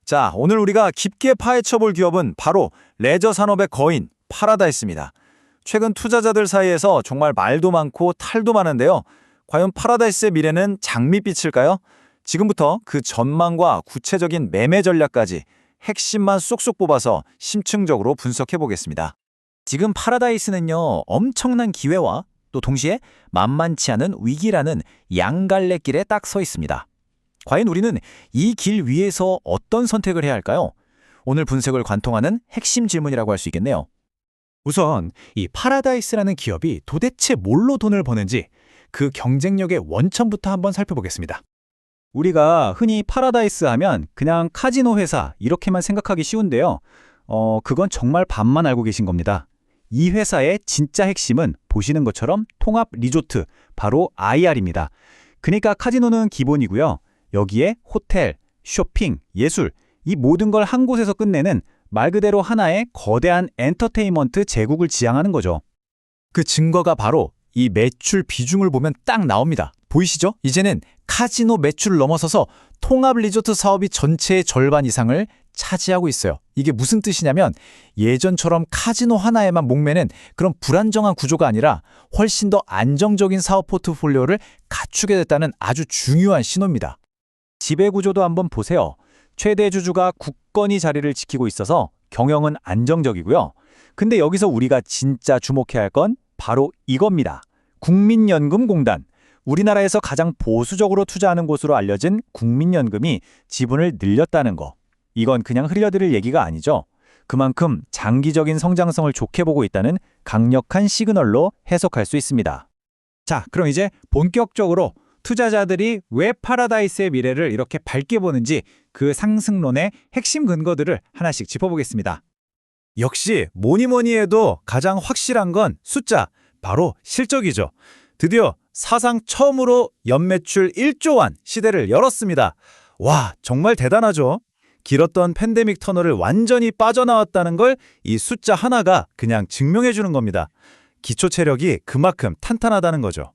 자, 오늘 우리가 깊게 파헤쳐볼 기업은 바로 레저 산업의 거인 파라다이스입니다. 최근 투자자들 사이에서 정말 말도 많고 탈도 많은데요. 과연 파라다이스의 미래는 장밋빛일까요? 지금부터 그 전망과 구체적인 매매 전략까지 핵심만 쏙쏙 뽑아서 심층적으로 분석해 보겠습니다. 지금 파라다이스는요, 엄청난 기회와 또 동시에 만만치 않은 위기라는 양갈래길에 딱 서 있습니다. 과연 우리는 이 길 위에서 어떤 선택을 해야 할까요? 오늘 분석을 관통하는 핵심 질문이라고 할 수 있겠네요. 우선 이 파라다이스라는 기업이 도대체 뭘로 돈을 버는지 그 경쟁력의 원천부터 한번 살펴보겠습니다. 우리가 흔히 파라다이스 하면 그냥 카지노 회사 이렇게만 생각하기 쉬운데요. 그건 정말 반만 알고 계신 겁니다. 이 회사의 진짜 핵심은 보시는 것처럼 통합 리조트, 바로 IR입니다. 그러니까 카지노는 기본이고요. 여기에 호텔, 쇼핑, 예술, 이 모든 걸 한 곳에서 끝내는 말 그대로 하나의 거대한 엔터테인먼트 제국을 지향하는 거죠. 그 증거가 바로 이 매출 비중을 보면 딱 나옵니다. 보이시죠? 이제는 카지노 매출을 넘어서서 통합 리조트 사업이 전체의 절반 이상을 차지하고 있어요. 이게 무슨 뜻이냐면 예전처럼 카지노 하나에만 목매는 그런 불안정한 구조가 아니라 훨씬 더 안정적인 사업 포트폴리오를 갖추게 됐다는 아주 중요한 신호입니다. 지배구조도 한번 보세요. 최대 주주가 굳건히 자리를 지키고 있어서 경영은 안정적이고요. 근데 여기서 우리가 진짜 주목해야 할 건 바로 이겁니다. 국민연금공단. 우리나라에서 가장 보수적으로 투자하는 곳으로 알려진 국민연금이 지분을 늘렸다는 거. 이건 그냥 흘려들을 얘기가 아니죠. 그만큼 장기적인 성장성을 좋게 보고 있다는 강력한 시그널로 해석할 수 있습니다. 자, 그럼 이제 본격적으로 투자자들이 왜 파라다이스의 미래를 이렇게 밝게 보는지 그 상승론의 핵심 근거들을 하나씩 짚어보겠습니다. 역시 뭐니 해도 가장 확실한 건 숫자, 바로 실적이죠. 드디어 사상 처음으로 연매출 1조 원 시대를 열었습니다. 와, 정말 대단하죠? 길었던 팬데믹 터널을 완전히 빠져나왔다는 걸 이 숫자 하나가 그냥 증명해 주는 겁니다. 기초 체력이 그만큼 탄탄하다는 거죠.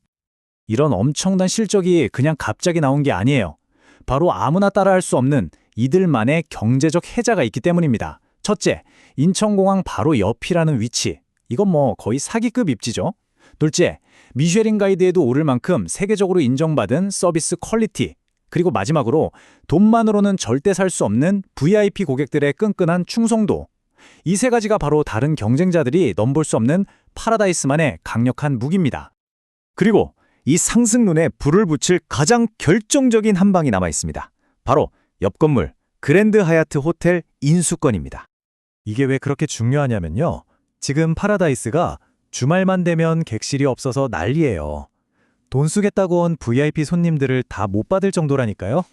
이런 엄청난 실적이 그냥 갑자기 나온 게 아니에요. 바로 아무나 따라할 수 없는 이들만의 경제적 해자가 있기 때문입니다. 첫째, 인천공항 바로 옆이라는 위치. 이건 뭐 거의 사기급 입지죠. 둘째, 미쉐린 가이드에도 오를 만큼 세계적으로 인정받은 서비스 퀄리티. 그리고 마지막으로 돈만으로는 절대 살 수 없는 VIP 고객들의 끈끈한 충성도. 이 세 가지가 바로 다른 경쟁자들이 넘볼 수 없는 파라다이스만의 강력한 무기입니다. 그리고 이 상승론에 불을 붙일 가장 결정적인 한 방이 남아 있습니다. 바로 옆 건물 그랜드 하얏트 호텔 인수권입니다. 이게 왜 그렇게 중요하냐면요. 지금 파라다이스가 주말만 되면 객실이 없어서 난리예요. 돈 쓰겠다고 온 VIP 손님들을 다 못 받을 정도라니까요.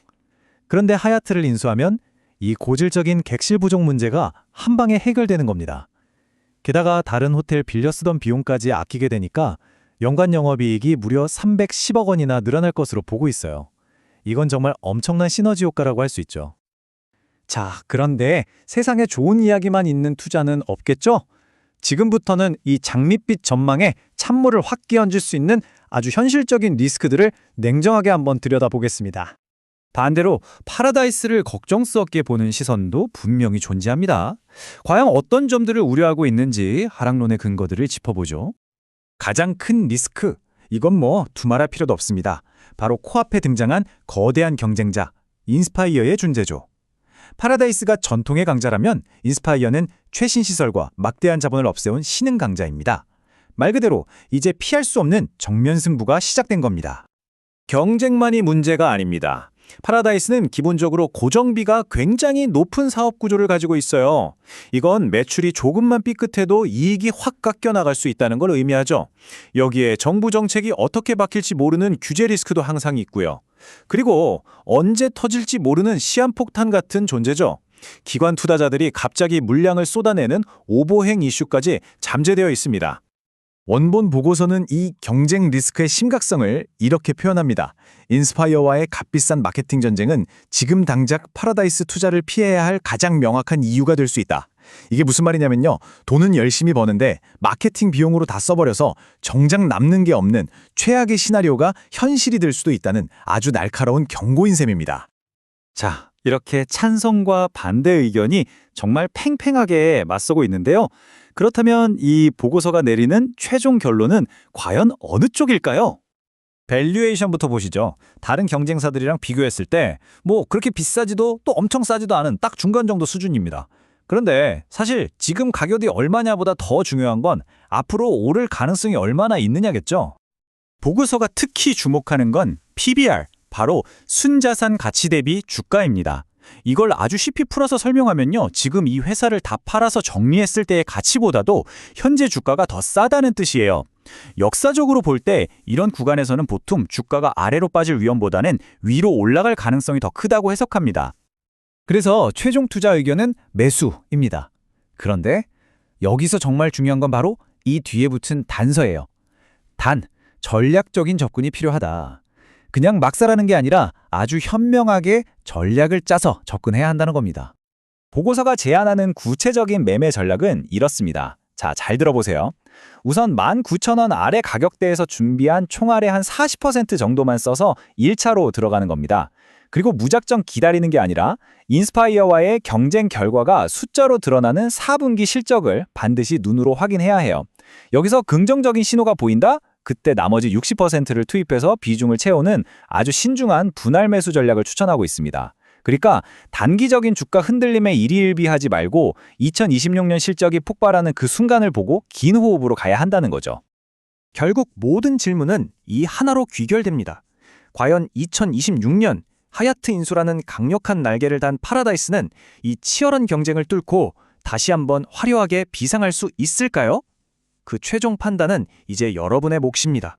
그런데 하얏트를 인수하면 이 고질적인 객실 부족 문제가 한 방에 해결되는 겁니다. 게다가 다른 호텔 빌려 쓰던 비용까지 아끼게 되니까 연간 영업이익이 무려 310억 원이나 늘어날 것으로 보고 있어요. 이건 정말 엄청난 시너지 효과라고 할 수 있죠. 자, 그런데 세상에 좋은 이야기만 있는 투자는 없겠죠? 지금부터는 이 장밋빛 전망에 찬물을 확 끼얹을 수 있는 아주 현실적인 리스크들을 냉정하게 한번 들여다보겠습니다. 반대로 파라다이스를 걱정스럽게 보는 시선도 분명히 존재합니다. 과연 어떤 점들을 우려하고 있는지 하락론의 근거들을 짚어보죠. 가장 큰 리스크, 이건 뭐 두말할 필요도 없습니다. 바로 코앞에 등장한 거대한 경쟁자, 인스파이어의 존재죠. 파라다이스가 전통의 강자라면 인스파이어는 최신 시설과 막대한 자본을 없애온 신흥 강자입니다. 말 그대로 이제 피할 수 없는 정면 승부가 시작된 겁니다. 경쟁만이 문제가 아닙니다. 파라다이스는 기본적으로 고정비가 굉장히 높은 사업 구조를 가지고 있어요. 이건 매출이 조금만 삐끗해도 이익이 확 깎여 나갈 수 있다는 걸 의미하죠. 여기에 정부 정책이 어떻게 바뀔지 모르는 규제 리스크도 항상 있고요. 그리고 언제 터질지 모르는 시한폭탄 같은 존재죠. 기관 투자자들이 갑자기 물량을 쏟아내는 오버행 이슈까지 잠재되어 있습니다. 원본 보고서는 이 경쟁 리스크의 심각성을 이렇게 표현합니다. 인스파이어와의 값비싼 마케팅 전쟁은 지금 당장 파라다이스 투자를 피해야 할 가장 명확한 이유가 될 수 있다. 이게 무슨 말이냐면요. 돈은 열심히 버는데 마케팅 비용으로 다 써버려서 정작 남는 게 없는 최악의 시나리오가 현실이 될 수도 있다는 아주 날카로운 경고인 셈입니다. 자, 이렇게 찬성과 반대 의견이 정말 팽팽하게 맞서고 있는데요. 그렇다면 이 보고서가 내리는 최종 결론은 과연 어느 쪽일까요? 밸류에이션부터 보시죠. 다른 경쟁사들이랑 비교했을 때 뭐 그렇게 비싸지도 또 엄청 싸지도 않은 딱 중간 정도 수준입니다. 그런데 사실 지금 가격이 얼마냐보다 더 중요한 건 앞으로 오를 가능성이 얼마나 있느냐겠죠. 보고서가 특히 주목하는 건 PBR, 바로 순자산 가치 대비 주가입니다. 이걸 아주 쉽게 풀어서 설명하면요. 지금 이 회사를 다 팔아서 정리했을 때의 가치보다도 현재 주가가 더 싸다는 뜻이에요. 역사적으로 볼 때 이런 구간에서는 보통 주가가 아래로 빠질 위험보다는 위로 올라갈 가능성이 더 크다고 해석합니다. 그래서 최종 투자 의견은 매수입니다. 그런데 여기서 정말 중요한 건 바로 이 뒤에 붙은 단서예요. 단, 전략적인 접근이 필요하다. 그냥 막 사라는 게 아니라 아주 현명하게 전략을 짜서 접근해야 한다는 겁니다. 보고서가 제안하는 구체적인 매매 전략은 이렇습니다. 자, 잘 들어보세요. 우선 19,000원 아래 가격대에서 준비한 총알의 한 40% 정도만 써서 1차로 들어가는 겁니다. 그리고 무작정 기다리는 게 아니라 인스파이어와의 경쟁 결과가 숫자로 드러나는 4분기 실적을 반드시 눈으로 확인해야 해요. 여기서 긍정적인 신호가 보인다? 그때 나머지 60%를 투입해서 비중을 채우는 아주 신중한 분할 매수 전략을 추천하고 있습니다. 그러니까 단기적인 주가 흔들림에 일희일비하지 말고 2026년 실적이 폭발하는 그 순간을 보고 긴 호흡으로 가야 한다는 거죠. 결국 모든 질문은 이 하나로 귀결됩니다. 과연 2026년 하얏트 인수라는 강력한 날개를 단 파라다이스는 이 치열한 경쟁을 뚫고 다시 한번 화려하게 비상할 수 있을까요? 그 최종 판단은 이제 여러분의 몫입니다.